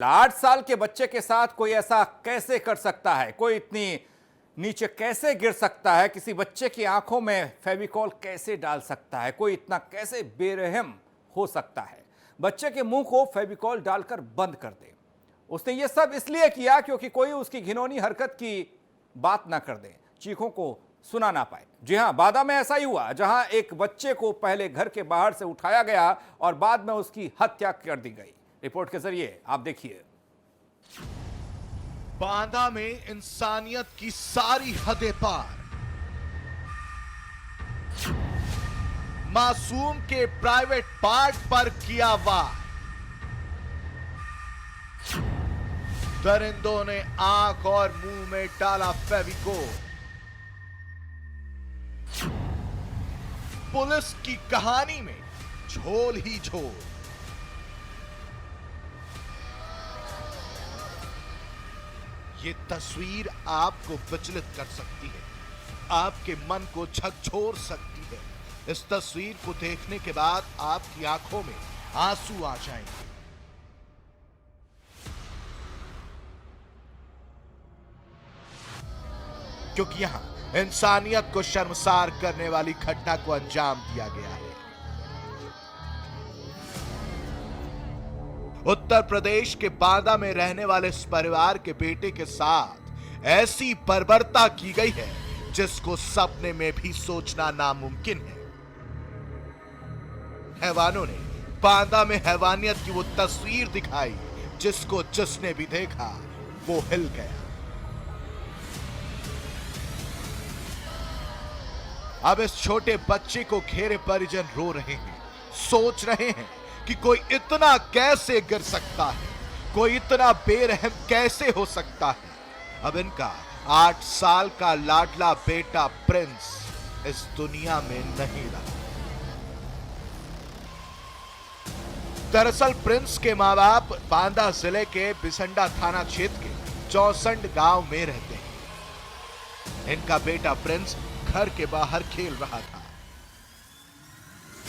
8 साल के बच्चे के साथ कोई ऐसा कैसे कर सकता है? कोई इतनी नीचे कैसे गिर सकता है? किसी बच्चे की आंखों में फेविकॉल कैसे डाल सकता है? कोई इतना कैसे बेरहम हो सकता है? बच्चे के मुंह को फेविकॉल डालकर बंद कर दे। उसने ये सब इसलिए किया क्योंकि कोई उसकी घिनौनी हरकत की बात ना कर दे, चीखों को सुना ना पाए। जी हां, बादा में ऐसा ही हुआ, जहां एक बच्चे को पहले घर के बाहर से उठाया गया और बाद में उसकी हत्या कर दी गई। रिपोर्ट के जरिए आप देखिए। बांदा में इंसानियत की सारी हदें पार। मासूम के प्राइवेट पार्ट पर किया वार। दरिंदों ने आंख और मुंह में डाला फेविकोल। पुलिस की कहानी में झोल ही झोल। ये तस्वीर आपको विचलित कर सकती है, आपके मन को झकझोर सकती है। इस तस्वीर को देखने के बाद आपकी आंखों में आंसू आ जाएंगे। क्योंकि यहां इंसानियत को शर्मसार करने वाली घटना को अंजाम दिया गया है। उत्तर प्रदेश के बांदा में रहने वाले इस परिवार के बेटे के साथ ऐसी बर्बरता की गई है जिसको सपने में भी सोचना नामुमकिन है। हैवानों ने बांदा में हैवानियत की वो तस्वीर दिखाई जिसको जिसने भी देखा वो हिल गया। अब इस छोटे बच्चे को घेरे परिजन रो रहे हैं, सोच रहे हैं कि कोई इतना कैसे गिर सकता है, कोई इतना बेरहम कैसे हो सकता है। अब इनका 8 साल का लाडला बेटा प्रिंस इस दुनिया में नहीं रहा। दरअसल प्रिंस के मां बाप बांदा जिले के बिसंडा थाना क्षेत्र के चौसंड गांव में रहते हैं। इनका बेटा प्रिंस घर के बाहर खेल रहा था।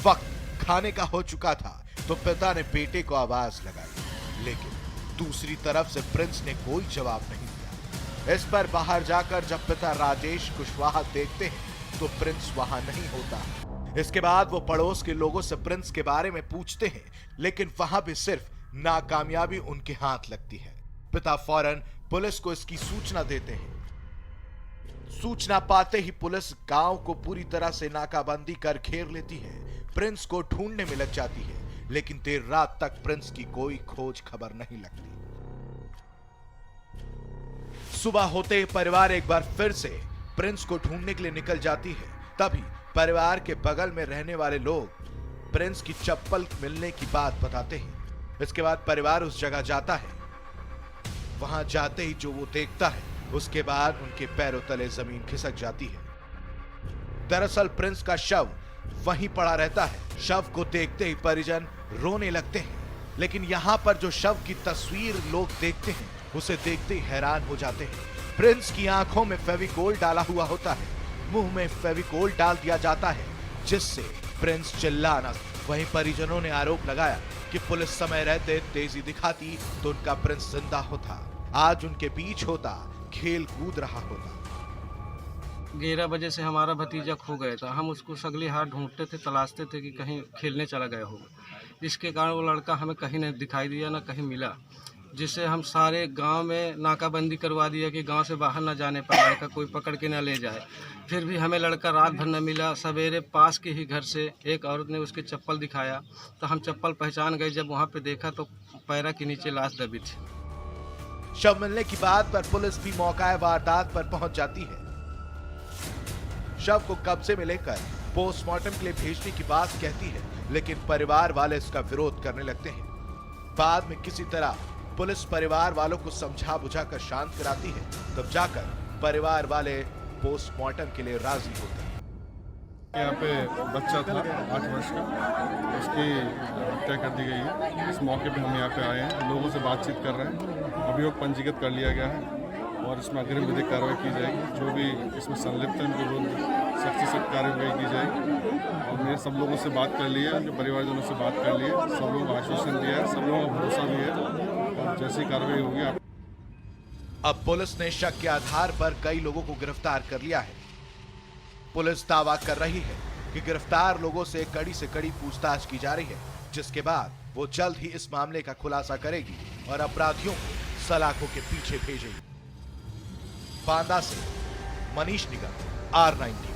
वक्त खाने का हो चुका था तो पिता ने बेटे को आवाज लगाई, लेकिन दूसरी तरफ से प्रिंस ने कोई जवाब नहीं दिया। इस पर बाहर जाकर जब पिता राजेश कुशवाहा देखते हैं तो प्रिंस वहां नहीं होता। इसके बाद वो पड़ोस के लोगों से प्रिंस के बारे में पूछते हैं, लेकिन वहां भी सिर्फ नाकामयाबी उनके हाथ लगती है। पिता फौरन पुलिस को इसकी सूचना देते हैं। सूचना पाते ही पुलिस गांव को पूरी तरह से नाकाबंदी कर घेर लेती है। प्रिंस को ढूंढने में लग जाती है, लेकिन देर रात तक प्रिंस की कोई खोज खबर नहीं लगती। सुबह होते ही परिवार एक बार फिर से प्रिंस को ढूंढने के लिए निकल जाती है। तभी परिवार के बगल में रहने वाले लोग प्रिंस की चप्पल मिलने की बात बताते हैं। इसके बाद परिवार उस जगह जाता है। वहां जाते ही जो वो देखता है, उसके बाद उनके पैरों तले जमीन खिसक जाती है। दरअसल प्रिंस का शव वहीं पड़ा रहता है। शव को देखते ही परिजन रोने लगते हैं, लेकिन यहां पर जो शव की तस्वीर लोग देखते हैं उसे देखते ही हैरान हो जाते हैं। प्रिंस की आंखों में फेविकोल डाला हुआ होता है, मुंह में फेविकोल डाल दिया जाता है जिससे प्रिंस चिल्लाना। वहीं परिजनों ने आरोप लगाया कि पुलिस समय रहते तेजी दिखाती तो उनका प्रिंस जिंदा होता, आज उनके बीच होता, खेल कूद रहा होता। 11 बजे से हमारा भतीजा खो गया था। हम उसको सगली हाथ ढूंढते थे, तलाशते थे कि कहीं खेलने चला गया होगा। इसके कारण वो लड़का हमें कहीं नहीं दिखाई दिया, ना कहीं मिला, जिससे हम सारे गांव में नाकाबंदी करवा दिया कि गांव से बाहर ना जाने पाए, लड़का कोई पकड़ के ना ले जाए। फिर भी हमें लड़का रात भर न मिला। सवेरे पास के ही घर से एक औरत ने उसके चप्पल दिखाया तो हम चप्पल पहचान गए। जब वहाँ पे देखा तो पैरा के नीचे लाश दबी थी। शव मिलने की बात पर पुलिस भी मौका वारदात पर पहुंच जाती है। शव को कब्जे में लेकर पोस्टमार्टम के लिए भेजने की बात कहती है, लेकिन परिवार वाले इसका विरोध करने लगते हैं। बाद में किसी तरह पुलिस परिवार वालों को समझा बुझाकर शांत कराती है, तब जाकर परिवार वाले पोस्टमार्टम के लिए राजी होते हैं। यहाँ पे बच्चा था 8 वर्ष का, उसकी हत्या कर दी गई है। इस मौके पे हम यहाँ पे आए हैं, लोगों से बातचीत कर रहे हैं। अभियोग पंजीकृत कर लिया गया है और इसमें अग्रिम विधिक कार्रवाई की जाएगी। जो भी इसमें संलिप्त है उनके विरुद्ध सख्त से सख्त कार्रवाई की जाएगी। और मैंने सब लोगों से बात कर ली है, जो परिवारजनों से बात कर ली है, सब लोगों को आश्वासन दिया है, सब लोगों का भरोसा भी है। जैसी कार्रवाई होगी आप अब पुलिस ने शक के आधार पर कई लोगों को गिरफ्तार कर लिया है। पुलिस दावा कर रही है कि गिरफ्तार लोगों से कड़ी पूछताछ की जा रही है, जिसके बाद वो जल्द ही इस मामले का खुलासा करेगी और अपराधियों को सलाखों के पीछे भेजेगी। बांदा से मनीष निगम, R9।